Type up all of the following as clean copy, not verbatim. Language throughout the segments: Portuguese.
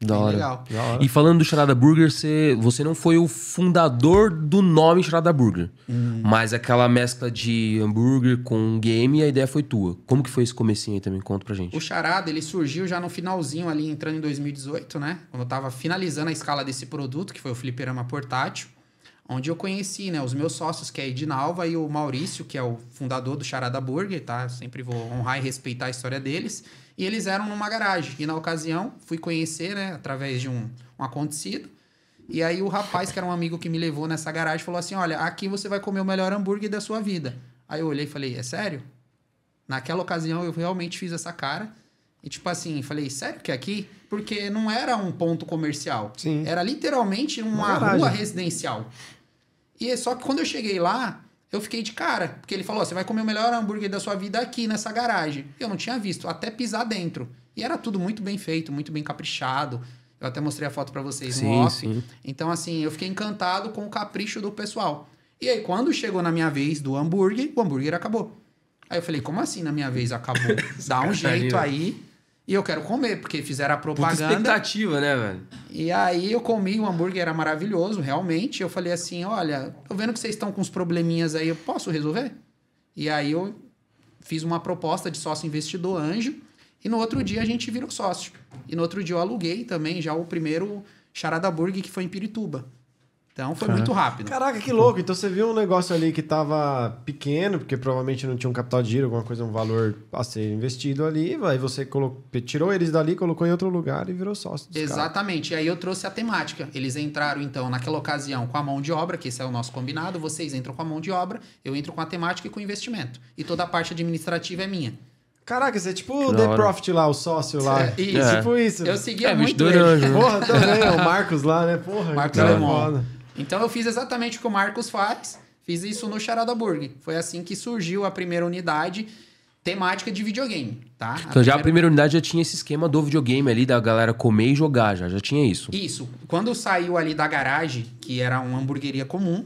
Da Bem hora. legal. Da hora. E falando do Charada Burger, você não foi o fundador do nome Charada Burger. Mas aquela mescla de hambúrguer com game, a ideia foi tua. Como que foi esse comecinho aí também? Conta pra gente. O Charada, ele surgiu já no finalzinho ali, entrando em 2018, né? Quando eu tava finalizando a escala desse produto, que foi o fliperama portátil, onde eu conheci, né, os meus sócios, que é a Edinalva e o Maurício, que é o fundador do Charada Burger, tá? Eu sempre vou honrar e respeitar a história deles. E eles eram numa garagem. E na ocasião, fui conhecer, né, através de um acontecido. E aí o rapaz, que era um amigo que me levou nessa garagem, falou assim, olha, aqui você vai comer o melhor hambúrguer da sua vida. Aí eu olhei e falei, é sério? Naquela ocasião eu realmente fiz essa cara. E tipo assim, falei, sério que é aqui? Porque não era um ponto comercial. Sim. Era literalmente uma rua residencial. E só que quando eu cheguei lá, eu fiquei de cara. Porque ele falou, você vai comer o melhor hambúrguer da sua vida aqui nessa garagem. Eu não tinha visto, até pisar dentro. E era tudo muito bem feito, muito bem caprichado. Eu até mostrei a foto pra vocês no off. Sim. Então assim, eu fiquei encantado com o capricho do pessoal. E aí quando chegou na minha vez do hambúrguer, o hambúrguer acabou. Aí eu falei, como assim na minha vez acabou? Dá um jeito aí e eu quero comer, porque fizeram a propaganda. Puta expectativa, né, velho? E aí eu comi, o hambúrguer era maravilhoso, realmente. Eu falei assim, olha, tô vendo que vocês estão com uns probleminhas aí, eu posso resolver? E aí eu fiz uma proposta de sócio investidor anjo e no outro dia a gente virou sócio. E no outro dia eu aluguei também já o primeiro Charada Burger, que foi em Pirituba. Então foi muito rápido. Caraca, que louco. Então você viu um negócio ali que tava pequeno, porque provavelmente não tinha um capital de giro, alguma coisa, um valor a ser investido ali. Aí você tirou eles dali, colocou em outro lugar e virou sócio dos Exatamente. E aí eu trouxe a temática. Eles entraram, então, naquela ocasião com a mão de obra, que esse é o nosso combinado. Vocês entram com a mão de obra, eu entro com a temática e com o investimento. E toda a parte administrativa é minha. Caraca, você é tipo o The Profit lá, o sócio lá. Isso. Tipo isso. Eu seguia muito investidor ele. anjo. Porra, também. O Marcos lá, né? Porra. Marcos cara, Alemão. foda. Então eu fiz exatamente o que o Marcos faz. Fiz isso no Charada Burger. Foi assim que surgiu a primeira unidade temática de videogame, tá? Então já a primeira unidade já tinha esse esquema do videogame ali, da galera comer e jogar, já tinha isso. Isso. Quando saiu ali da garagem, que era uma hamburgueria comum,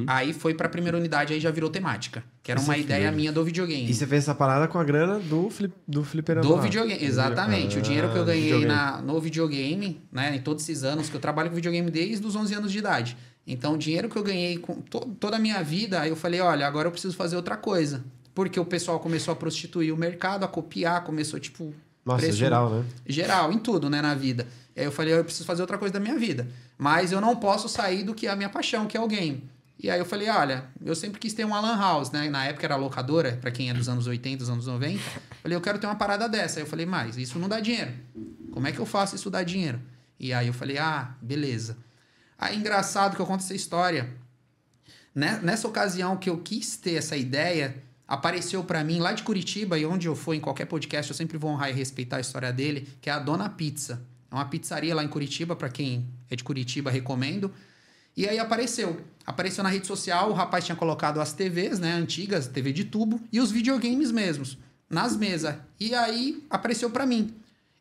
aí foi pra primeira unidade, aí já virou temática. Que era uma ideia minha do videogame. E você fez essa parada com a grana do fliperama Do lá. videogame, exatamente. O dinheiro que eu ganhei no videogame, né, em todos esses anos, que eu trabalho com videogame desde os 11 anos de idade. Então, o dinheiro que eu ganhei com toda a minha vida, aí eu falei, olha, agora eu preciso fazer outra coisa. Porque o pessoal começou a prostituir o mercado, a copiar, começou, tipo... Nossa, geral, né? Geral, em tudo, né, na vida. E aí eu falei, eu preciso fazer outra coisa da minha vida. Mas eu não posso sair do que é a minha paixão, que é o game. E aí eu falei, olha, eu sempre quis ter uma lan house, né? Na época era locadora, pra quem é dos anos 80, dos anos 90. Falei, eu quero ter uma parada dessa. Aí eu falei, mas isso não dá dinheiro. Como é que eu faço isso dar dinheiro? E aí eu falei, beleza. Aí engraçado que eu conto essa história. Nessa ocasião que eu quis ter essa ideia, apareceu pra mim lá de Curitiba, e onde eu for em qualquer podcast, eu sempre vou honrar e respeitar a história dele, que é a Dona Pizza. É uma pizzaria lá em Curitiba, pra quem é de Curitiba, recomendo. E aí apareceu na rede social, o rapaz tinha colocado as TVs, né, antigas, TV de tubo, e os videogames mesmos, nas mesas. E aí apareceu pra mim.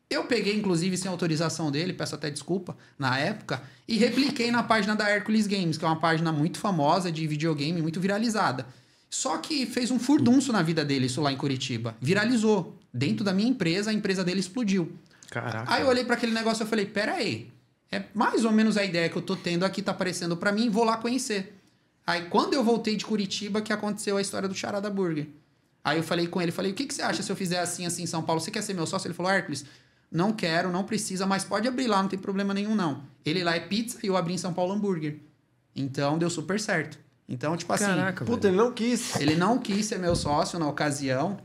Eu peguei, inclusive, sem autorização dele, peço até desculpa, na época, e repliquei na página da Hercules Games, que é uma página muito famosa de videogame, muito viralizada. Só que fez um furdunço na vida dele, isso lá em Curitiba. Viralizou. Dentro da minha empresa, a empresa dele explodiu. Caraca. Aí eu olhei para aquele negócio e falei, pera aí, é mais ou menos a ideia que eu tô tendo aqui, tá aparecendo para mim, vou lá conhecer. Aí quando eu voltei de Curitiba, que aconteceu a história do Charada Burger. Aí eu falei com ele, o que você acha se eu fizer assim em São Paulo? Você quer ser meu sócio? Ele falou, Hercules, não quero, não precisa, mas pode abrir lá, não tem problema nenhum não. Ele lá é pizza e eu abri em São Paulo hambúrguer. Então deu super certo. Então, tipo assim... Caraca, Puta, ele não quis. Ele não quis ser meu sócio na ocasião,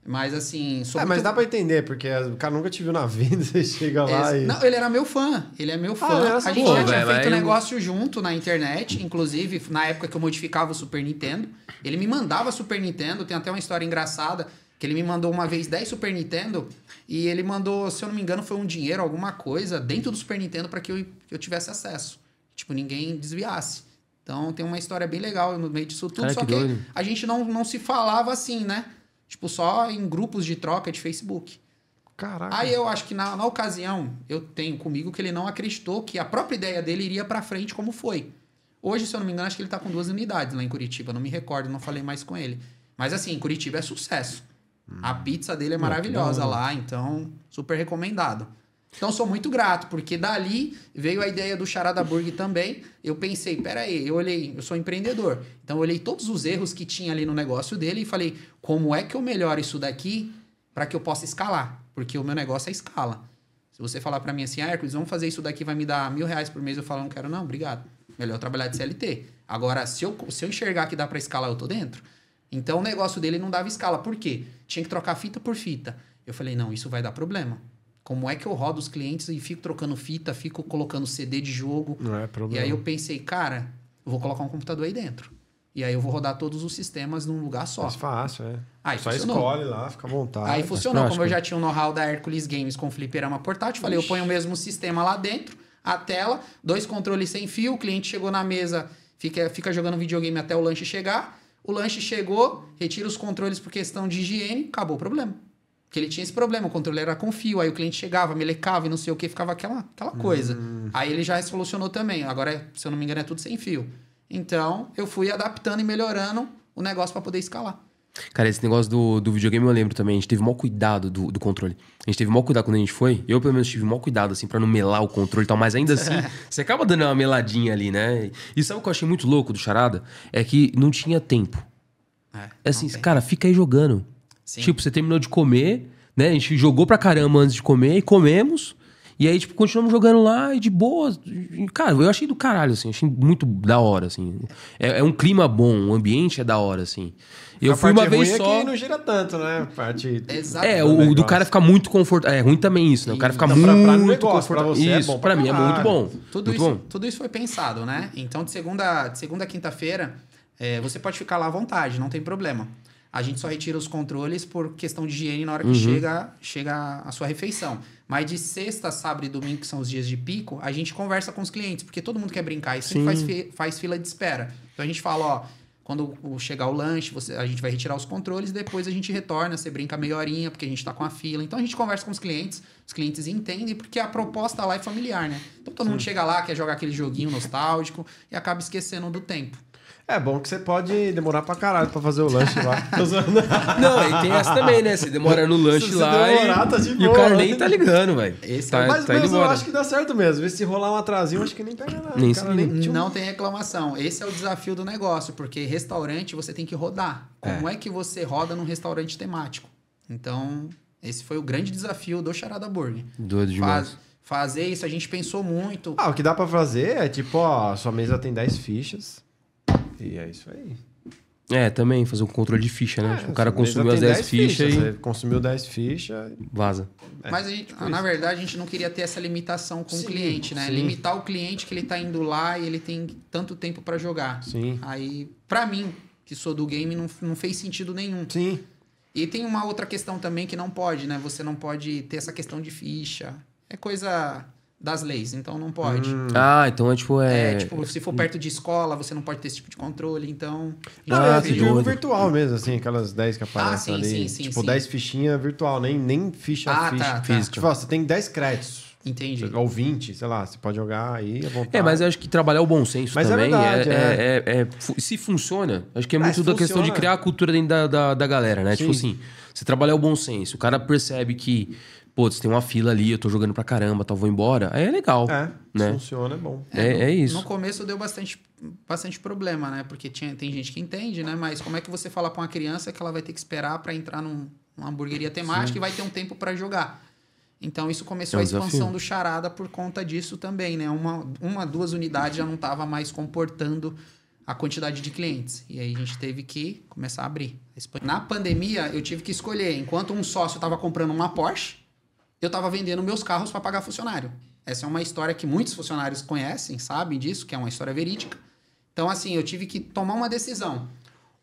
mas assim... Mas dá pra entender, porque o cara nunca te viu na vida, você chega lá e... Não, ele era meu fã. Ele é meu fã. A gente já tinha feito negócio junto na internet, inclusive na época que eu modificava o Super Nintendo. Ele me mandava Super Nintendo, tem até uma história engraçada, que ele me mandou uma vez 10 Super Nintendo e ele mandou, se eu não me engano, foi um dinheiro, alguma coisa, dentro do Super Nintendo para que eu tivesse acesso. Tipo, ninguém desviasse. Então tem uma história bem legal no meio disso tudo, só que a gente não se falava assim, né? Tipo, só em grupos de troca de Facebook. Caraca. Aí eu acho que na ocasião, eu tenho comigo que ele não acreditou que a própria ideia dele iria pra frente como foi. Hoje, se eu não me engano, acho que ele tá com 2 unidades lá em Curitiba. Não me recordo, não falei mais com ele. Mas assim, Curitiba é sucesso. A pizza dele é maravilhosa lá, então super recomendado. Então, sou muito grato, porque dali veio a ideia do Charada Burger também. Eu pensei, peraí, eu sou empreendedor. Então, eu olhei todos os erros que tinha ali no negócio dele e falei, como é que eu melhoro isso daqui para que eu possa escalar? Porque o meu negócio é escala. Se você falar para mim assim, Hércules, vamos fazer isso daqui, vai me dar R$1.000 por mês, eu falo, não quero não, obrigado. Melhor trabalhar de CLT. Agora, se eu enxergar que dá para escalar, eu tô dentro. Então, o negócio dele não dava escala. Por quê? Tinha que trocar fita por fita. Eu falei, não, isso vai dar problema. Como é que eu rodo os clientes e fico trocando fita, fico colocando CD de jogo? Não é problema. E aí eu pensei, cara, eu vou colocar um computador aí dentro. E aí eu vou rodar todos os sistemas num lugar só. Mais fácil, é. Aí só funcionou. escolhe lá, fica à vontade. Aí funcionou. prático. Como eu já tinha o know-how da Hercules Games com fliperama portátil, falei, eu ponho o mesmo sistema lá dentro, a tela, 2 controles sem fio, o cliente chegou na mesa, fica jogando videogame até o lanche chegar. O lanche chegou, retira os controles por questão de higiene, acabou o problema. Porque ele tinha esse problema, o controle era com fio, aí o cliente chegava, melecava e não sei o que, ficava aquela coisa. Aí ele já solucionou também. Agora, se eu não me engano, é tudo sem fio. Então, eu fui adaptando e melhorando o negócio para poder escalar. Cara, esse negócio do videogame eu lembro também. A gente teve o maior cuidado do controle. A gente teve o maior cuidado quando a gente foi. Eu, pelo menos, tive o maior cuidado, assim, pra não melar o controle e tal. Mas ainda assim, você acaba dando uma meladinha ali, né? E sabe o que eu achei muito louco do Charada? É que não tinha tempo. É assim, cara, fica aí jogando. Sim. Tipo, você terminou de comer, né? A gente jogou pra caramba antes de comer e comemos. E aí, tipo, continuamos jogando lá e de boa. Cara, eu achei do caralho, assim. Achei muito da hora, assim. É um clima bom, o ambiente é da hora, assim. Eu fui uma vez ruim só. É que não gira tanto, né? A parte... Exato. O do cara ficar muito confortável. É ruim também isso, né? O cara ficar Então, muito pra negócio, pra confortável. você é Isso, bom pra pra mim é muito caralho. bom. Tudo isso foi pensado, né? Então, de segunda a quinta-feira, você pode ficar lá à vontade, não tem problema. A gente só retira os controles por questão de higiene na hora que chega a sua refeição. Mas de sexta, sábado e domingo, que são os dias de pico, a gente conversa com os clientes, porque todo mundo quer brincar e sempre faz fila de espera. Então a gente fala, ó, quando chegar o lanche, a gente vai retirar os controles, depois a gente retorna, você brinca meia horinha, porque a gente tá com a fila. Então a gente conversa com os clientes entendem, porque a proposta lá é familiar, né? Então todo mundo chega lá, quer jogar aquele joguinho nostálgico e acaba esquecendo do tempo. É bom que você pode demorar pra caralho pra fazer o lanche lá. Não, e tem essa também, né? Você demora no lanche Se lá demorar, tá de e o boa. cara nem tá ligando, velho. Mas mesmo eu acho que dá certo mesmo. Vê se rolar um atrasinho, acho que nem pega nada. Nem Cara, se liga. Não tem reclamação. Esse é o desafio do negócio, porque restaurante você tem que rodar. Como é que você roda num restaurante temático? Então, esse foi o grande desafio do Charada Burger. Doido demais. Fazer isso, a gente pensou muito. O que dá pra fazer é tipo, ó, sua mesa tem 10 fichas. E é isso aí. É, também fazer um controle de ficha, né? Tipo, o cara sua mesa consumiu as tem 10 fichas e Você consumiu 10 fichas. vaza. Mas, na verdade, a gente não queria ter essa limitação com o cliente, né? sim. Limitar o cliente que ele tá indo lá e ele tem tanto tempo pra jogar. Sim. Aí, pra mim, que sou do game, não fez sentido nenhum. Sim. E tem uma outra questão também que não pode, né? Você não pode ter essa questão de ficha. É coisa das leis, então não pode. Então é tipo... Tipo, se for perto de escola, você não pode ter esse tipo de controle, então... Não, Ah, é que de jogo doido. virtual mesmo, assim, aquelas 10 que aparecem sim, ali. sim, tipo, sim. 10 fichinhas virtual, nem ficha Tá. física. Tipo, ó, você tem 10 créditos. Entendi. Ou 20, sei lá, você pode jogar aí à vontade. mas eu acho que trabalhar o bom senso Mas é também verdade, se funciona, acho que é Mas muito da questão de funciona. criar a cultura dentro da galera, né? Sim. Tipo assim, você trabalhar o bom senso, o cara percebe que, pô, tem uma fila ali, eu tô jogando pra caramba, tal, vou embora, aí é legal, né? Funciona, é bom. É isso. No começo deu bastante problema, né? Porque tem gente que entende, né? Mas como é que você fala pra uma criança que ela vai ter que esperar pra entrar numa hamburgueria temática e vai ter um tempo pra jogar? Então, isso começou É um a expansão desafio. do Charada por conta disso também, né? Duas unidades já não estava mais comportando a quantidade de clientes. E aí, a gente teve que começar a abrir. Na pandemia, eu tive que escolher. Enquanto um sócio estava comprando uma Porsche, eu estava vendendo meus carros para pagar funcionário. Essa é uma história que muitos funcionários conhecem, sabem disso, que é uma história verídica. Então, assim, eu tive que tomar uma decisão.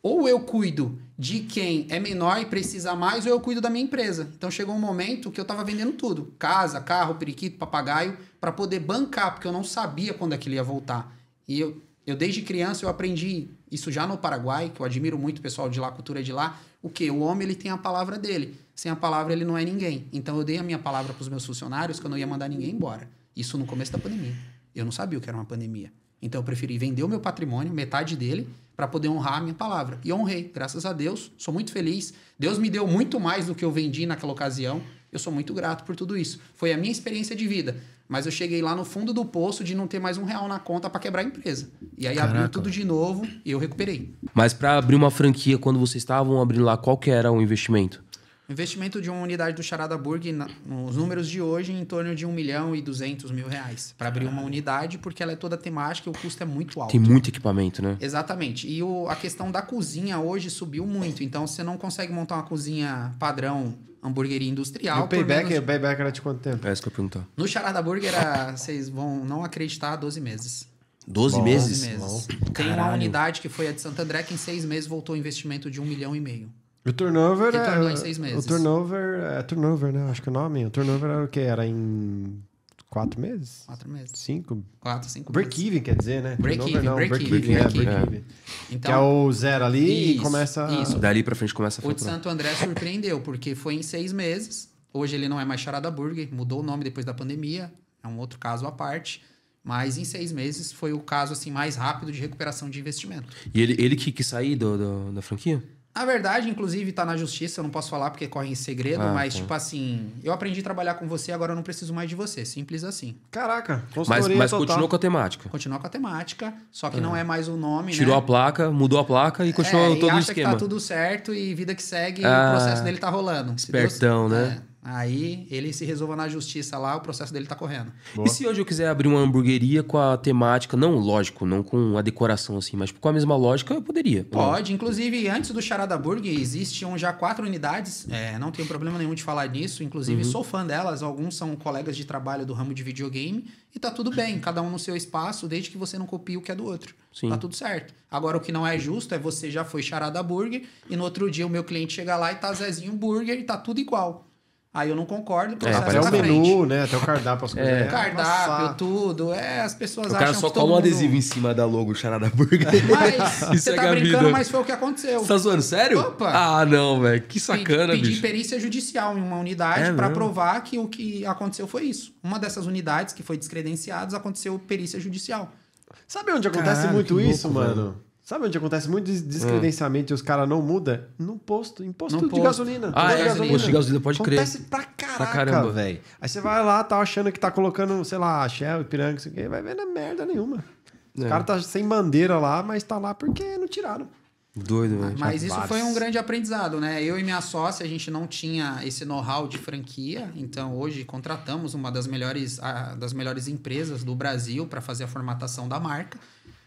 Ou eu cuido de quem é menor e precisa mais, ou eu cuido da minha empresa. Então, chegou um momento que eu estava vendendo tudo. Casa, carro, periquito, papagaio, para poder bancar, porque eu não sabia quando aquilo ia voltar. E eu desde criança, eu aprendi isso já no Paraguai, que eu admiro muito o pessoal de lá, a cultura de lá. O quê? O homem, ele tem a palavra dele. Sem a palavra, ele não é ninguém. Então, eu dei a minha palavra para os meus funcionários que eu não ia mandar ninguém embora. Isso no começo da pandemia. Eu não sabia o que era uma pandemia. Então, eu preferi vender o meu patrimônio, metade dele, para poder honrar a minha palavra. E honrei, graças a Deus. Sou muito feliz. Deus me deu muito mais do que eu vendi naquela ocasião. Eu sou muito grato por tudo isso. Foi a minha experiência de vida. Mas eu cheguei lá no fundo do poço de não ter mais R$1 na conta para quebrar a empresa. E aí abriu tudo de novo e eu recuperei. Mas para abrir uma franquia, quando vocês estavam abrindo lá, qual que era o investimento? O investimento de uma unidade do Charada Burger, nos números de hoje, em torno de R$1.200.000 para abrir uma unidade, porque ela é toda temática e o custo é muito alto. Tem muito equipamento, né? Exatamente. E a questão da cozinha hoje subiu muito. Então, você não consegue montar uma cozinha padrão hamburgueria industrial. E o payback era de quanto tempo? É isso que eu ia perguntar. No Charada Burger, vocês vão não acreditar, 12 meses. 12 meses? 12 meses. Bom. Tem uma Caralho. unidade que foi a de Santo André, que em 6 meses voltou um investimento de R$1,5 milhão. O turnover Retornou em 6 meses. O turnover é turnover, né? Acho que o nome. O turnover era o quê? Era em 4 meses? 4 meses. 5? 4, 5 meses. Break-even, quer dizer, né? Break-even, Turnover não, break-even, break-even. Então, Que é o zero ali e Isso, começa... isso. Dali pra frente começa a o de faturar. Santo André surpreendeu, porque foi em 6 meses. Hoje ele não é mais Charada Burger, mudou o nome depois da pandemia. É um outro caso à parte. Mas em 6 meses foi o caso assim, mais rápido de recuperação de investimento. E ele que sair da franquia? Na verdade, inclusive, tá na justiça, eu não posso falar porque corre em segredo, mas tá. tipo assim, eu aprendi a trabalhar com você, agora eu não preciso mais de você. Simples assim. Caraca, Mas consultoria total. continuou com a temática. Continua com a temática, só que não é mais o nome, Tirou né? a placa, mudou a placa e continuou e todo o acha esquema. que tá tudo certo e vida que segue, Ah, o processo dele tá rolando. Se espertão, né? Aí ele se resolva na justiça lá, o processo dele tá correndo. Boa. E se hoje eu quiser abrir uma hamburgueria com a temática, não, lógico, não com a decoração assim, mas com a mesma lógica, eu poderia. Pode, inclusive antes do Charada Burger existiam já 4 unidades, não tenho problema nenhum de falar nisso, inclusive sou fã delas, alguns são colegas de trabalho do ramo de videogame e tá tudo bem, cada um no seu espaço, desde que você não copie o que é do outro. Sim. Tá tudo certo. Agora o que não é justo é você já foi Charada Burger e no outro dia o meu cliente chega lá e tá Zezinho Burger e tá tudo igual. Aí eu não concordo, o processo Até tá o pra menu, frente. né? Até o cardápio, as coisas. O cardápio, tudo. As pessoas O acham cara só que todo cola um mundo... adesivo em cima da logo Charada Burger. Mas Isso você é tá a brincando, vida. mas foi o que aconteceu. Você tá zoando, sério? Opa! Ah, não, velho. Que sacana, Pedi bicho. perícia judicial em uma unidade É para mesmo? provar que o que aconteceu foi isso. Uma dessas unidades que foi descredenciados aconteceu perícia judicial. Sabe onde acontece Caralho, muito que isso, louco, mano? Sabe onde acontece muito descredenciamento e os caras não mudam? No posto. Imposto No de posto. gasolina. Ah, Posto de é, gasolina. posto de gasolina, pode crer. Acontece pra caramba. caraca, velho. Aí você vai lá, tá achando que tá colocando, sei lá, Shell, Ipiranga, isso aqui, vai ver na merda nenhuma. Os caras tá sem bandeira lá, mas tá lá porque não tiraram. Doido, velho. Mas isso vários. foi um grande aprendizado, né? Eu e minha sócia, a gente não tinha esse know-how de franquia, então hoje contratamos uma das melhores empresas do Brasil para fazer a formatação da marca.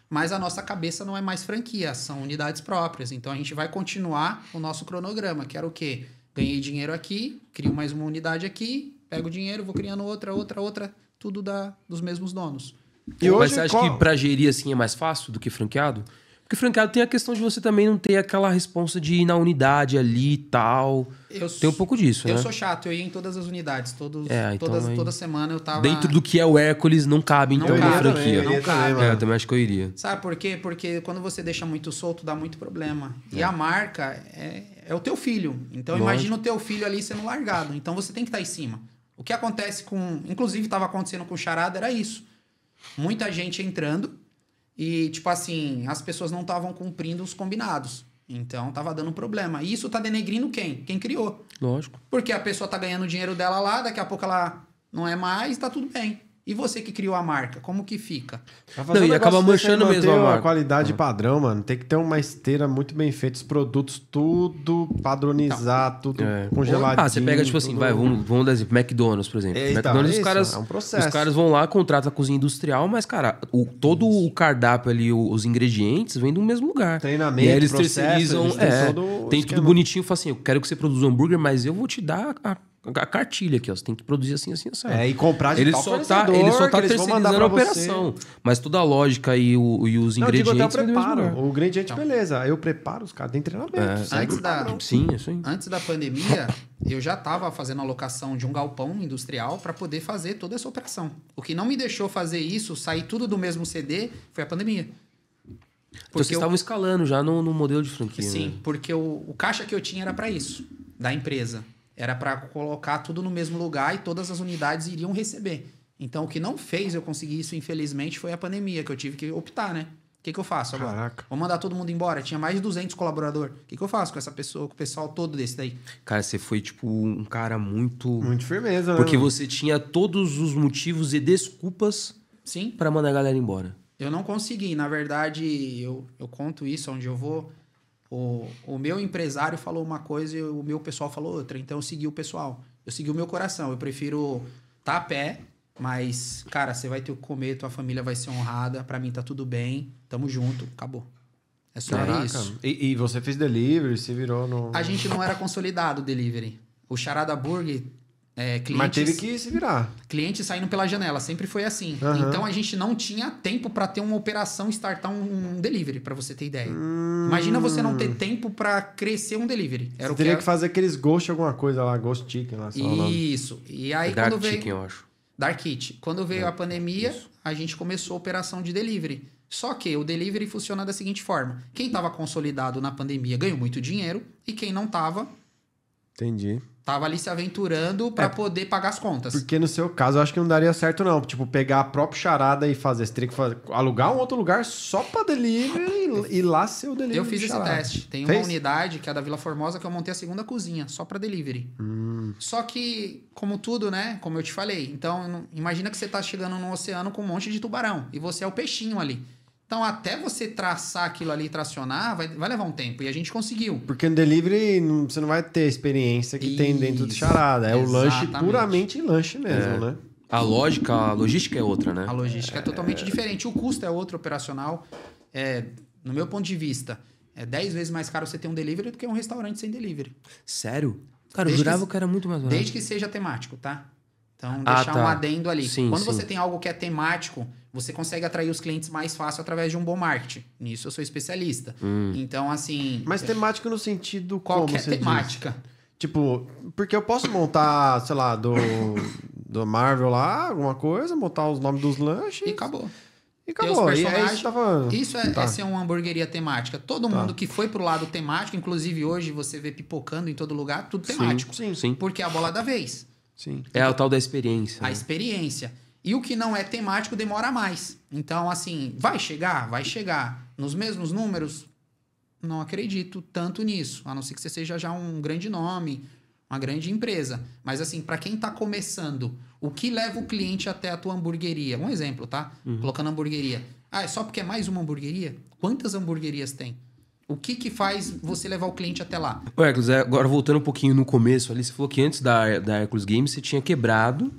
Mas a nossa cabeça não é mais franquia, são unidades próprias. Então a gente vai continuar o nosso cronograma, que era o quê? Ganhei dinheiro aqui, crio mais uma unidade aqui, pego o dinheiro, vou criando outra, tudo dos mesmos donos. E Mas hoje, você acha que pra gerir assim é mais fácil do que franqueado? Porque franqueado tem a questão de você também não ter aquela responsa de ir na unidade ali e tal. Tem um pouco disso, né? Eu sou chato, eu ia em todas as unidades. então aí- Toda semana eu tava... Dentro do que é o Hércules, não cabe então Não uma cabe, franquia. não cabe. Eu também acho que eu iria. Sabe por quê? Porque quando você deixa muito solto, dá muito problema. E a marca é o teu filho. Então Lógico. imagina o teu filho ali sendo largado. Então você tem que estar em cima. O que acontece com... Inclusive estava acontecendo com o Charada, era isso. Muita gente entrando e, tipo assim, as pessoas não estavam cumprindo os combinados. Então tava dando problema. E isso tá denegrindo quem? Quem criou. Lógico. Porque a pessoa tá ganhando o dinheiro dela lá, daqui a pouco ela não é mais, tá tudo bem. E você que criou a marca, como que fica? Pra fazer Não, um e acaba negócio desse aí, manchando mesmo a manter marca. qualidade padrão, mano. Tem que ter uma esteira muito bem feita, os produtos tudo padronizar, tudo congeladinho. Ah, você pega, tipo assim, tudo- vai, vamos dar exemplo, McDonald's, por exemplo. É, então, McDonald's, isso, os caras, é um processo. os caras vão lá, contratam a cozinha industrial, mas, cara, todo o cardápio ali, os ingredientes, vem do mesmo lugar. Treinamento, e aí eles processo, terceirizam, eles têm todo o tem esquema. tudo bonitinho, fala assim, eu quero que você produza um hambúrguer, mas eu vou te dar a cartilha aqui, ó. Você tem que produzir assim, assim, assim. É, e comprar de Ele tal só fornecedor, ele só tá que eles vão mandar terceirizando a pra você. operação. Mas toda a lógica e os Não, eu digo ingredientes até o vem do mesmo preparo. lugar. O ingrediente, beleza. Eu preparo os caras, tem treinamento. Segue Antes o da- padrão. Sim, isso aí. Antes da pandemia, eu já estava fazendo a locação de um galpão industrial para poder fazer toda essa operação. O que não me deixou fazer isso, sair tudo do mesmo CD, foi a pandemia. Então vocês estavam escalando já no modelo de franquia, Sim, né? porque o caixa que eu tinha era para isso, da empresa. Era para colocar tudo no mesmo lugar e todas as unidades iriam receber. Então, o que não fez eu conseguir isso, infelizmente, foi a pandemia, que eu tive que optar, né? que eu faço agora? Caraca. Vou mandar todo mundo embora. Tinha mais de 200 colaboradores. O que eu faço com essa pessoa, com o pessoal todo desse daí? Cara, você foi, tipo, um cara muito... Muito firmeza, né? Porque mano? você tinha todos os motivos e desculpas Sim. pra mandar a galera embora. Eu não consegui. Na verdade, eu conto isso onde eu vou. O meu empresário falou uma coisa e o meu pessoal falou outra. Então eu segui o pessoal. Eu segui o meu coração. Eu prefiro estar a pé, mas, cara, você vai ter o que comer, tua família vai ser honrada. Pra mim tá tudo bem. Tamo junto. Acabou. É só isso. E você fez delivery, se virou no... A gente não era consolidado o delivery. O Charada Burger, clientes... Mas teve que se virar. Clientes saindo pela janela, sempre foi assim. Aham. Então a gente não tinha tempo para ter uma operação, startar um delivery, para você ter ideia. Imagina você não ter tempo para crescer um delivery. Era Você o que teria era... que fazer aqueles ghost alguma coisa lá, ghost chicken lá. Só o nome. Isso. E aí Dark quando veio Chicken, eu acho. Dark Kit, quando veio a pandemia, a gente começou a operação de delivery. Só que o delivery funciona da seguinte forma: quem estava consolidado na pandemia ganhou muito dinheiro e quem não estava Entendi. tava ali se aventurando para poder pagar as contas. Porque no seu caso, eu acho que não daria certo, não. Tipo, pegar a própria charada e fazer. Você teria que alugar um outro lugar só pra delivery e lá ser o delivery. Eu fiz de esse charada. teste. Tem Fez? uma unidade, que é a da Vila Formosa, que eu montei a segunda cozinha, só para delivery. Só que, como tudo, né? Como eu te falei. Então, imagina que você tá chegando no oceano com um monte de tubarão. E você é o peixinho ali. Então, até você traçar aquilo ali e tracionar, vai levar um tempo. E a gente conseguiu. Porque no delivery você não vai ter a experiência que tem dentro de Isso. charada. É o lanche Exatamente. puramente lanche mesmo, né? A logística é outra, né? A logística é totalmente diferente. O custo é outro operacional. No meu ponto de vista, é 10 vezes mais caro você ter um delivery do que um restaurante sem delivery. Sério? Cara, eu Desde jurava que- que era muito mais barato. Desde que seja temático, tá? Então, Ah, deixar tá. um adendo ali. Sim, Quando sim. você tem algo que é temático, você consegue atrair os clientes mais fácil através de um bom marketing. Nisso eu sou especialista. Então, assim, Mas temático no sentido como qualquer você diz? temática. Tipo, porque eu posso montar, sei lá, do Marvel lá, alguma coisa, montar os nomes dos lanches E acabou. e Tem os acabou. E aí personagens. você tava... Isso é Tá. ser uma hamburgueria temática. Todo mundo que foi pro lado temático, inclusive hoje você vê pipocando em todo lugar, tudo temático. Sim. Porque é a bola da vez. Sim. É a tal da experiência. A né? experiência. E o que não é temático demora mais. Então, assim, vai chegar? Vai chegar. Nos mesmos números? Não acredito tanto nisso. A não ser que você seja já um grande nome, uma grande empresa. Mas, assim, para quem tá começando, o que leva o cliente até a tua hamburgueria? Um exemplo, tá? Colocando hamburgueria. Ah, é só porque é mais uma hamburgueria? Quantas hamburguerias tem? O que faz você levar o cliente até lá? Ô, Hércules, agora voltando um pouquinho no começo ali, você falou que antes da Hércules Games você tinha quebrado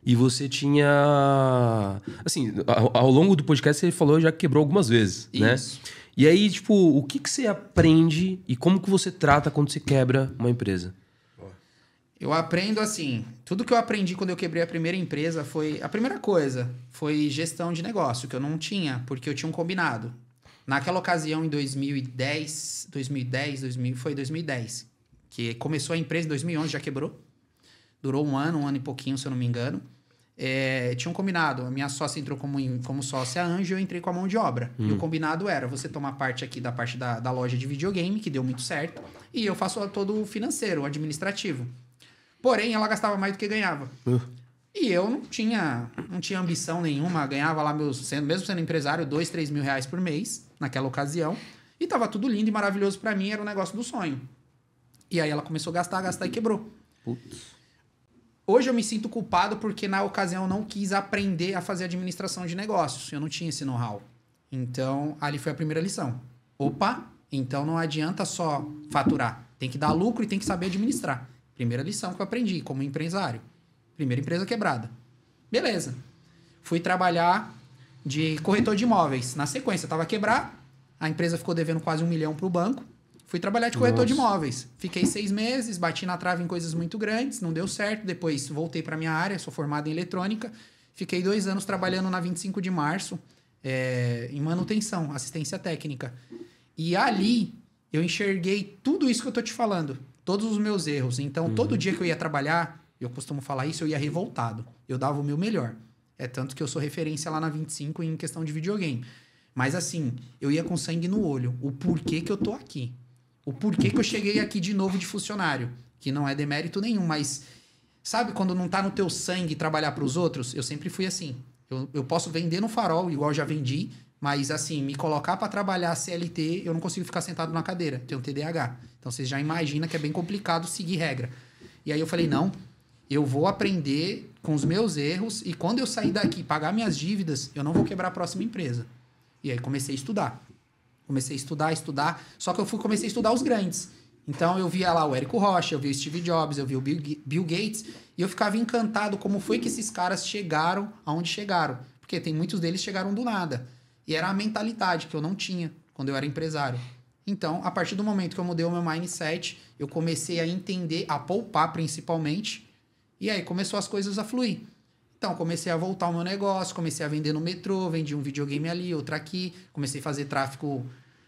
e você tinha... Assim, ao longo do podcast você falou já que quebrou algumas vezes, né? Isso. E aí, tipo, o que você aprende e como que você trata quando você quebra uma empresa? Eu aprendo assim, tudo que eu aprendi quando eu quebrei a primeira empresa foi... A primeira coisa foi gestão de negócio, que eu não tinha, porque eu tinha um combinado. Naquela ocasião, em 2010, foi 2010, que começou a empresa, em 2011 já quebrou. Durou um ano e pouquinho, se eu não me engano. Tinha um combinado, a minha sócia entrou como sócia anjo, eu entrei com a mão de obra. E o combinado era você tomar parte aqui da parte da loja de videogame, que deu muito certo, e eu faço todo o financeiro, o administrativo. Porém, ela gastava mais do que ganhava. E eu não tinha ambição nenhuma, ganhava lá mesmo sendo empresário, 2, 3 mil reais por mês, naquela ocasião. E tava tudo lindo e maravilhoso pra mim, era um negócio do sonho. E aí ela começou a gastar e quebrou. Putz. Hoje eu me sinto culpado porque na ocasião eu não quis aprender a fazer administração de negócios. Eu não tinha esse know-how. Então, ali foi a primeira lição. Opa, então não adianta só faturar. Tem que dar lucro e tem que saber administrar. Primeira lição que eu aprendi como empresário. Primeira empresa quebrada. Beleza. Fui trabalhar de corretor de imóveis. Na sequência, eu estava quebrado. A empresa ficou devendo quase 1 milhão para o banco. Fui trabalhar de corretor de imóveis. Fiquei 6 meses, bati na trave em coisas muito grandes, não deu certo. Depois voltei para minha área, sou formado em eletrônica. Fiquei 2 anos trabalhando na 25 de março, em manutenção, assistência técnica. E ali eu enxerguei tudo isso que eu tô te falando, todos os meus erros. Então, todo dia que eu ia trabalhar, eu costumo falar isso, eu ia revoltado. Eu dava o meu melhor. É tanto que eu sou referência lá na 25 em questão de videogame. Mas assim, eu ia com sangue no olho. O porquê que eu tô aqui. O porquê que eu cheguei aqui de novo de funcionário. Que não é demérito nenhum, mas... Sabe quando não tá no teu sangue trabalhar pros outros? Eu sempre fui assim. Eu posso vender no farol, igual eu já vendi, Mas, assim, me colocar para trabalhar CLT, eu não consigo ficar sentado na cadeira. Tenho TDAH. Então, vocês já imaginam que é bem complicado seguir regra. E aí eu falei, não, eu vou aprender com os meus erros e quando eu sair daqui e pagar minhas dívidas, eu não vou quebrar a próxima empresa. E aí comecei a estudar. Comecei a estudar. Só que eu comecei a estudar os grandes. Então, eu via lá o Érico Rocha, eu via o Steve Jobs, eu via o Bill Gates. E eu ficava encantado como foi que esses caras chegaram aonde chegaram. Porque tem muitos deles chegaram do nada. E era a mentalidade que eu não tinha quando eu era empresário. Então, a partir do momento que eu mudei o meu mindset, eu comecei a entender, a poupar principalmente, e aí começou as coisas a fluir. Então, comecei a voltar ao meu negócio, comecei a vender no metrô, vendi um videogame ali, outro aqui, comecei a fazer tráfego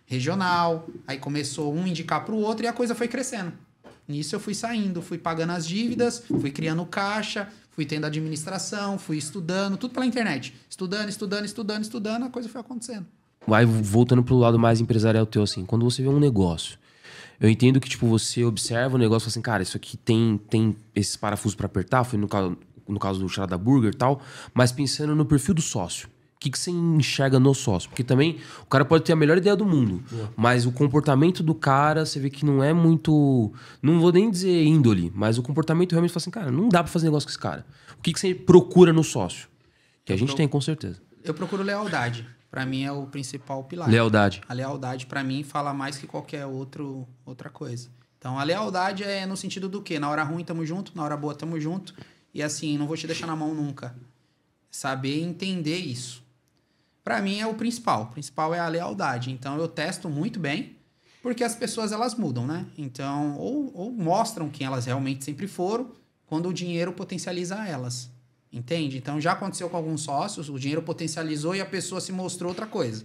regional, aí começou um indicar para o outro e a coisa foi crescendo. Nisso eu fui saindo, fui pagando as dívidas, fui criando caixa, fui tendo administração, fui estudando, tudo pela internet. Estudando, a coisa foi acontecendo. Vai voltando pro lado mais empresarial teu, assim. Quando você vê um negócio, eu entendo que, tipo, você observa o negócio e fala assim, cara, isso aqui tem esses parafusos pra apertar, foi no caso do Charada Burger e tal, mas pensando no perfil do sócio. O que você enxerga no sócio? Porque também o cara pode ter a melhor ideia do mundo, mas o comportamento do cara, você vê que não é muito... Não vou nem dizer índole, mas o comportamento realmente fala assim, cara, não dá pra fazer negócio com esse cara. O que você procura no sócio? Que a gente tem, com certeza. Eu procuro lealdade. Pra mim é o principal pilar. Lealdade. A lealdade, pra mim, fala mais que qualquer outra coisa. Então, a lealdade é no sentido do quê? Na hora ruim, tamo junto. Na hora boa, tamo junto. E assim, não vou te deixar na mão nunca. Saber entender isso. Pra mim é o principal. O principal é a lealdade. Então, eu testo muito bem, porque as pessoas, elas mudam, né? Então, ou mostram quem elas realmente sempre foram, quando o dinheiro potencializa elas. Entende? Então, já aconteceu com alguns sócios, o dinheiro potencializou e a pessoa se mostrou outra coisa.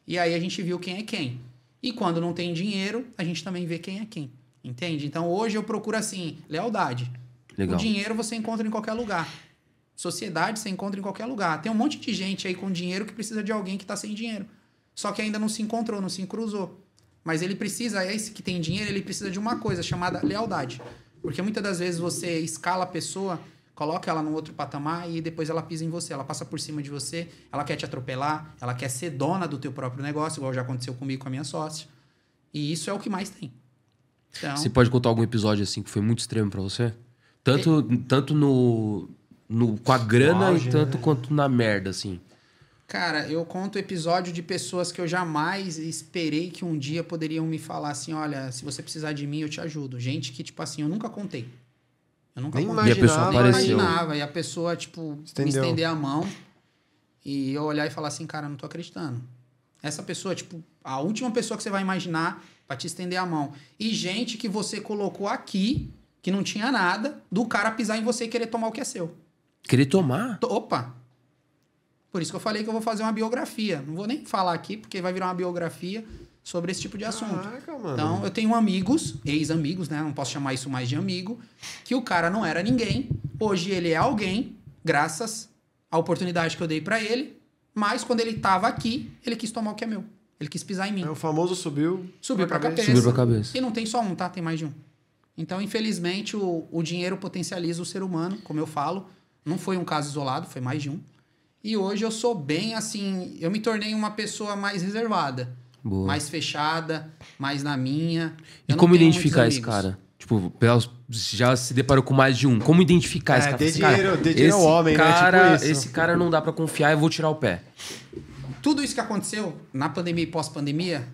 E aí, a gente viu quem é quem. E quando não tem dinheiro, a gente também vê quem é quem. Entende? Então, hoje eu procuro, assim, lealdade. Legal. O dinheiro você encontra em qualquer lugar. Sociedade você encontra em qualquer lugar. Tem um monte de gente aí com dinheiro que precisa de alguém que está sem dinheiro. Só que ainda não se encontrou, não se cruzou. Mas ele precisa, esse que tem dinheiro, ele precisa de uma coisa chamada lealdade. Porque muitas das vezes você escala a pessoa, coloca ela num outro patamar e depois ela pisa em você. Ela passa por cima de você, ela quer te atropelar, ela quer ser dona do teu próprio negócio, igual já aconteceu comigo com a minha sócia. E isso é o que mais tem. Então, você pode contar algum episódio assim que foi muito extremo pra você? Tanto com a grana auge, e tanto né? quanto na merda, assim. cara, eu conto episódio de pessoas que eu jamais esperei que um dia poderiam me falar assim, olha, se você precisar de mim, eu te ajudo. Gente que, tipo assim, eu nunca contei. Eu nunca Nem contei. E a pessoa imaginava. apareceu. Imaginava. E a pessoa, tipo, Estendeu. me estender a mão e eu olhar e falar assim, cara, não tô acreditando. Essa pessoa, tipo, a última pessoa que você vai imaginar pra te estender a mão. E gente que você colocou aqui, que não tinha nada, do cara pisar em você e querer tomar o que é seu. Querer tomar? Opa! Por isso que eu falei que eu vou fazer uma biografia. Não vou nem falar aqui, porque vai virar uma biografia sobre esse tipo de assunto. Caraca, mano. Então, eu tenho amigos, ex-amigos, né? Não posso chamar isso mais de amigo, que o cara não era ninguém. Hoje ele é alguém, graças à oportunidade que eu dei pra ele. Mas quando ele tava aqui, ele quis tomar o que é meu. Ele quis pisar em mim. É, o famoso subiu Subiu pra cabeça. Subiu pra cabeça. E não tem só um, tá? Tem mais de um. Então, infelizmente, o dinheiro potencializa o ser humano, como eu falo. Não foi um caso isolado, foi mais de um. E hoje eu sou bem assim... Eu me tornei uma pessoa mais reservada. Boa. Mais fechada, mais na minha. E Eu não como tenho identificar muitos esse amigos. cara? Tipo, já se deparou com mais de um. Como identificar esse cara? ter Esse cara, dinheiro é o homem, né? cara, Tipo isso. esse cara não dá pra confiar, eu vou tirar o pé. Tudo isso que aconteceu na pandemia e pós-pandemia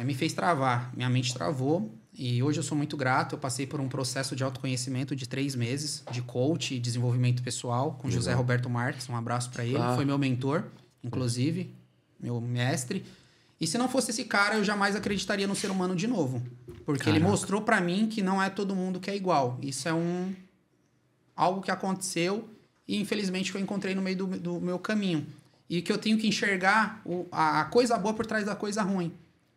me fez travar. Minha mente travou. E hoje eu sou muito grato. Eu passei por um processo de autoconhecimento de 3 meses, de coach e desenvolvimento pessoal, com José Roberto Marques. Um abraço para ele. Ah. Foi meu mentor, inclusive, meu mestre. E se não fosse esse cara, eu jamais acreditaria no ser humano de novo. Porque ele mostrou para mim que não é todo mundo que é igual. Isso é algo que aconteceu e, infelizmente, que eu encontrei no meio do meu caminho. E que eu tenho que enxergar a coisa boa por trás da coisa ruim.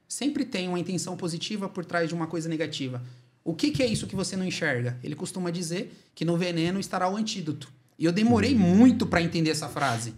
Sempre tem uma intenção positiva por trás de uma coisa negativa. O que é isso que você não enxerga? Ele costuma dizer que no veneno estará o antídoto. E eu demorei muito para entender essa frase.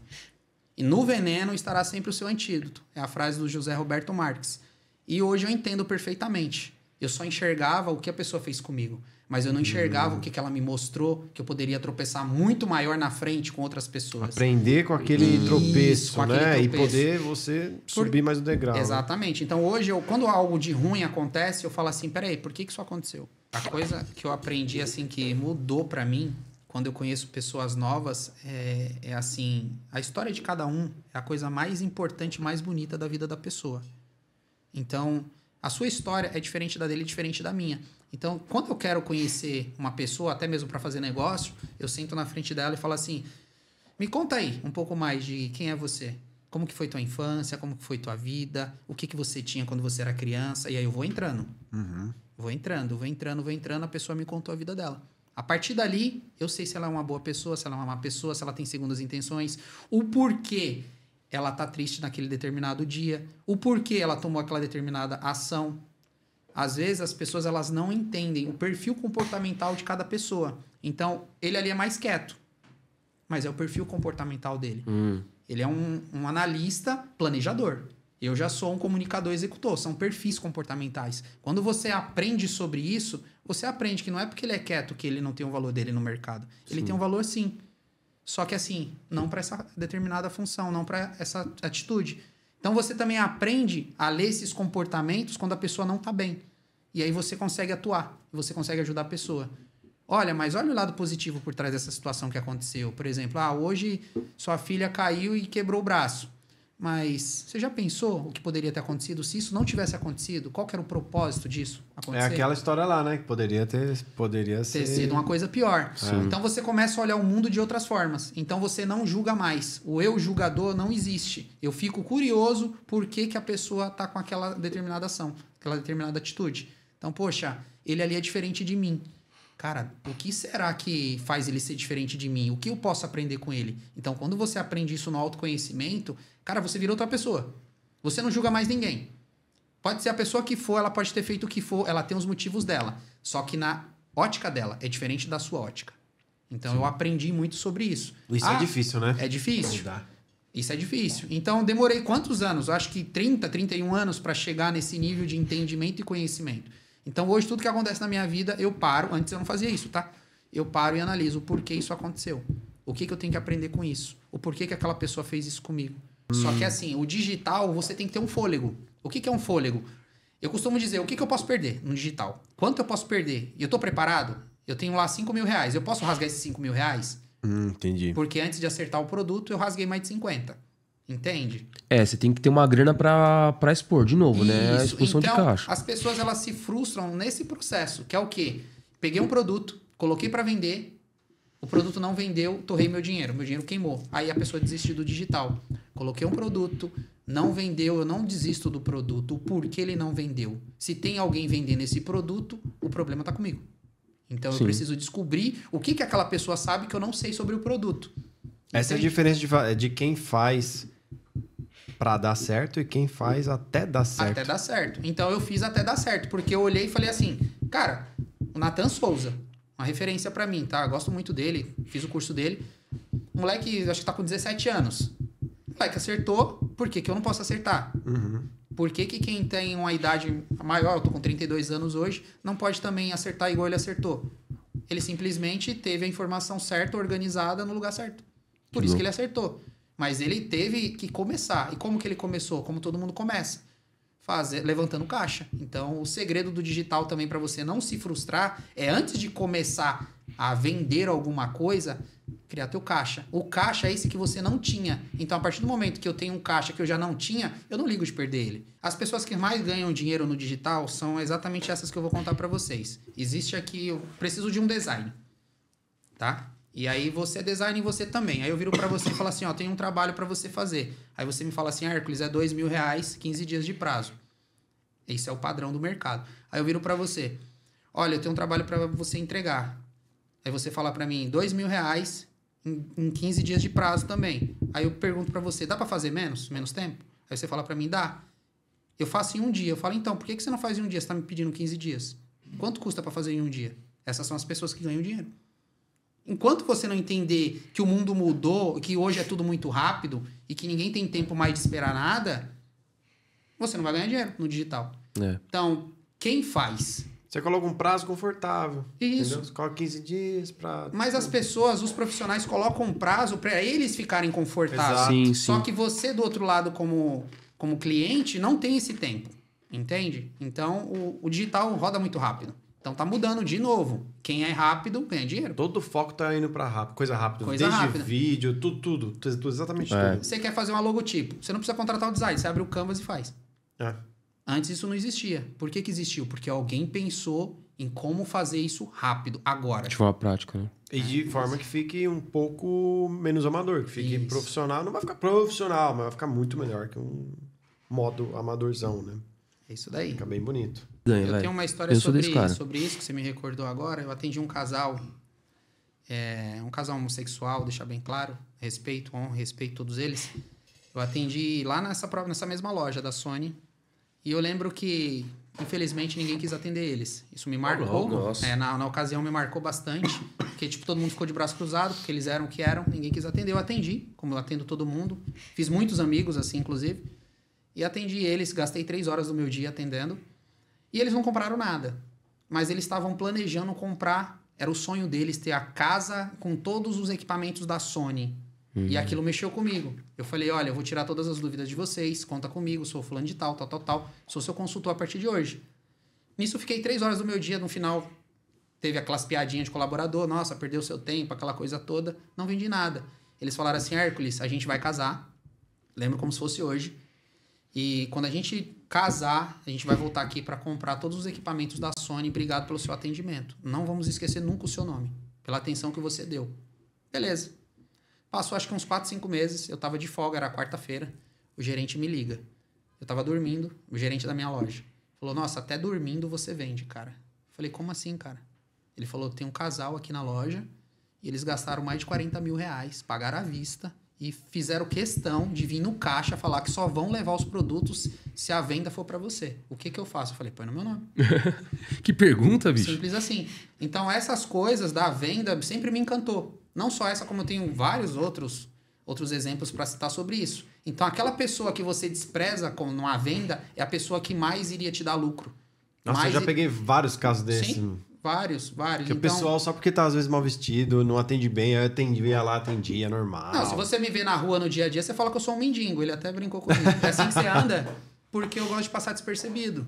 E no veneno estará sempre o seu antídoto. É a frase do José Roberto Marques. E hoje eu entendo perfeitamente. Eu só enxergava o que a pessoa fez comigo. Mas eu não enxergava o que ela me mostrou, que eu poderia tropeçar muito maior na frente com outras pessoas. Aprender com aquele tropeço, com aquele né? tropeço. E poder você subir mais o degrau. Exatamente. Né? Então hoje, quando algo de ruim acontece, eu falo assim, peraí, por que isso aconteceu? A coisa que eu aprendi, assim, que mudou pra mim, quando eu conheço pessoas novas, é assim, a história de cada um é a coisa mais importante, mais bonita da vida da pessoa. Então, a sua história é diferente da dele, diferente da minha. Então, quando eu quero conhecer uma pessoa, até mesmo para fazer negócio, eu sento na frente dela e falo assim, me conta aí um pouco mais de quem é você. Como que foi tua infância, como que foi tua vida, o que você tinha quando você era criança. E aí eu vou entrando. Vou entrando, a pessoa me contou a vida dela. A partir dali, eu sei se ela é uma boa pessoa, se ela é uma má pessoa, se ela tem segundas intenções, o porquê ela tá triste naquele determinado dia, o porquê ela tomou aquela determinada ação. Às vezes as pessoas elas não entendem o perfil comportamental de cada pessoa. Então, ele ali é mais quieto, mas é o perfil comportamental dele. Ele é um analista planejador. Eu já sou um comunicador executor. São perfis comportamentais. Quando você aprende sobre isso, você aprende que não é porque ele é quieto que ele não tem o valor dele no mercado. Ele tem um valor sim. Só que assim, não para essa determinada função, não para essa atitude. Então você também aprende a ler esses comportamentos quando a pessoa não está bem. E aí você consegue atuar. Você consegue ajudar a pessoa. Olha, mas olha o lado positivo por trás dessa situação que aconteceu. Por exemplo, hoje sua filha caiu e quebrou o braço. Mas você já pensou o que poderia ter acontecido se isso não tivesse acontecido? Qual que era o propósito disso acontecer? É aquela história lá, né? Que poderia ter sido uma coisa pior. Então você começa a olhar o mundo de outras formas. Então você não julga mais. O eu julgador não existe. Eu fico curioso por que a pessoa está com aquela determinada ação, aquela determinada atitude. Então, poxa, ele ali é diferente de mim. Cara, o que será que faz ele ser diferente de mim? O que eu posso aprender com ele? Então, quando você aprende isso no autoconhecimento, cara, você vira outra pessoa. Você não julga mais ninguém. Pode ser a pessoa que for, ela pode ter feito o que for, ela tem os motivos dela. Só que na ótica dela é diferente da sua ótica. Então, eu aprendi muito sobre isso. Isso é difícil, né? É difícil. Isso é difícil. Então, demorei quantos anos? Eu acho que 30, 31 anos para chegar nesse nível de entendimento e conhecimento. Então, hoje, tudo que acontece na minha vida, eu paro. Antes eu não fazia isso, tá? Eu paro e analiso o porquê isso aconteceu. O que eu tenho que aprender com isso? O porquê que aquela pessoa fez isso comigo? Só que, assim, o digital, você tem que ter um fôlego. O que é um fôlego? Eu costumo dizer, o que eu posso perder no digital? Quanto eu posso perder? E eu tô preparado? Eu tenho lá 5 mil reais. Eu posso rasgar esses 5 mil reais? Entendi. Porque antes de acertar o produto, eu rasguei mais de 50. Entende? Você tem que ter uma grana pra expor de novo, né? A Isso. expulsão Então, de caixa. as pessoas elas se frustram nesse processo, que é o quê? Peguei um produto, coloquei para vender, o produto não vendeu, torrei meu dinheiro queimou. Aí a pessoa desistiu do digital. Coloquei um produto, não vendeu, eu não desisto do produto. O porquê ele não vendeu? Se tem alguém vendendo esse produto, o problema tá comigo. Então eu preciso descobrir o que aquela pessoa sabe que eu não sei sobre o produto. Essa é a diferença de quem faz pra dar certo e quem faz até dar certo. Até dar certo. Então eu fiz até dar certo, porque eu olhei e falei assim, cara, o Nathan Souza, uma referência pra mim, tá? Eu gosto muito dele, fiz o curso dele. O moleque, acho que tá com 17 anos. O moleque acertou, por que eu não posso acertar? Por que quem tem uma idade maior, eu tô com 32 anos hoje, não pode também acertar igual ele acertou? Ele simplesmente teve a informação certa, organizada no lugar certo. Por isso que ele acertou. Mas ele teve que começar. E como que ele começou? Como todo mundo começa. Levantando caixa. Então, o segredo do digital também para você não se frustrar é antes de começar a vender alguma coisa, criar teu caixa. O caixa é esse que você não tinha. Então, a partir do momento que eu tenho um caixa que eu já não tinha, eu não ligo de perder ele. As pessoas que mais ganham dinheiro no digital são exatamente essas que eu vou contar para vocês. Existe aqui, eu preciso de um design. Tá? E aí você é design e você também. Aí eu viro pra você e falo assim, tem um trabalho pra você fazer. Aí você me fala assim, Hércules, é R$2.000, 15 dias de prazo. Esse é o padrão do mercado. Aí eu viro pra você, olha, eu tenho um trabalho pra você entregar. Aí você fala pra mim, R$2.000 em 15 dias de prazo também. Aí eu pergunto pra você, dá pra fazer menos tempo? Aí você fala pra mim, dá. Eu faço em um dia. Eu falo, então, por que você não faz em um dia? Você tá me pedindo 15 dias. Quanto custa pra fazer em um dia? Essas são as pessoas que ganham dinheiro. Enquanto você não entender que o mundo mudou, que hoje é tudo muito rápido e que ninguém tem tempo mais de esperar nada, você não vai ganhar dinheiro no digital. Então, quem faz? Você coloca um prazo confortável. Isso. Entendeu? Você coloca 15 dias pra... Mas as pessoas, os profissionais, colocam um prazo para eles ficarem confortáveis. Exato. Sim, Só sim. que você, do outro lado, como cliente, não tem esse tempo. Entende? Então, o digital roda muito rápido. Então, tá mudando de novo. Quem é rápido, ganha dinheiro. Todo o foco tá indo pra rápido, coisa rápida. Coisa Desde rápida. vídeo, tudo, exatamente É. tudo. Você quer fazer uma logotipo. Você não precisa contratar o design. Você abre o Canvas e faz. É. Antes isso não existia. Por que existiu? Porque alguém pensou em como fazer isso rápido, agora. De forma prática, né? E de forma que fique um pouco menos amador, que fique Isso. profissional. Não vai ficar profissional, mas vai ficar muito melhor que um modo amadorzão, né? É isso daí. Fica bem bonito. Ganha, Eu vai. tenho uma história Eu sou desse cara. sobre isso que você me recordou agora. Eu atendi um casal, um casal homossexual, deixar bem claro. Respeito, honra, respeito todos eles. Eu atendi lá nessa mesma loja da Sony. E eu lembro que, infelizmente, ninguém quis atender eles. Isso me marcou. nossa. Na ocasião me marcou bastante. Porque, tipo, todo mundo ficou de braço cruzado, porque eles eram o que eram. Ninguém quis atender. Eu atendi, como eu atendo todo mundo. Fiz muitos amigos, assim, inclusive. E atendi eles. Gastei 3 horas do meu dia atendendo. E eles não compraram nada. Mas eles estavam planejando comprar. Era o sonho deles ter a casa com todos os equipamentos da Sony. E aquilo mexeu comigo. Eu falei, olha, eu vou tirar todas as dúvidas de vocês, conta comigo, sou fulano de tal. Sou seu consultor a partir de hoje. Nisso eu fiquei 3 horas do meu dia, no final teve aquelas piadinhas de colaborador, nossa, perdeu seu tempo, aquela coisa toda. Não vendi nada. Eles falaram assim, Hércules, a gente vai casar. Lembro como se fosse hoje. E quando a gente casar, a gente vai voltar aqui para comprar todos os equipamentos da Sony. Obrigado pelo seu atendimento. Não vamos esquecer nunca o seu nome, pela atenção que você deu. Beleza. Passou acho que uns 4, 5 meses, eu tava de folga, era quarta-feira, o gerente me liga. Eu tava dormindo, o gerente da minha loja. Falou, nossa, até dormindo você vende, cara. Falei, como assim, cara? Ele falou, tem um casal aqui na loja e eles gastaram mais de 40 mil reais, pagaram à vista e fizeram questão de vir no caixa falar que só vão levar os produtos se a venda for pra você. O que eu faço? Eu falei, põe no meu nome. Que pergunta, bicho. Simples assim. Então, essas coisas da venda sempre me encantou. Não só essa, como eu tenho vários outros exemplos para citar sobre isso. Então, aquela pessoa que você despreza com uma venda é a pessoa que mais iria te dar lucro. Nossa, eu já peguei vários casos desses. Sim, vários. Que o pessoal, só porque tá às vezes mal vestido, não atende bem, aí ia lá, atendia, normal. Não, se você me vê na rua no dia a dia, você fala que eu sou um mendigo. Ele até brincou comigo. É assim que você anda, porque eu gosto de passar despercebido.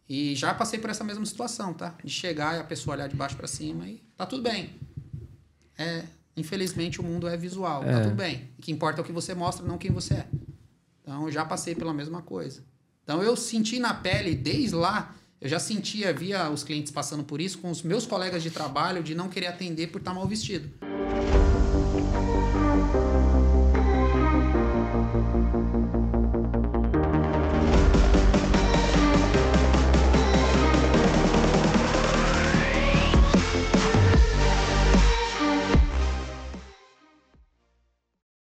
E já passei por essa mesma situação, tá? De chegar e a pessoa olhar de baixo para cima e tá tudo bem. Infelizmente, o mundo é visual. Tá tudo bem. O que importa é o que você mostra, não quem você é. Então, eu já passei pela mesma coisa. Então, eu senti na pele, desde lá, eu já via os clientes passando por isso com os meus colegas de trabalho, de não querer atender por estar mal vestido.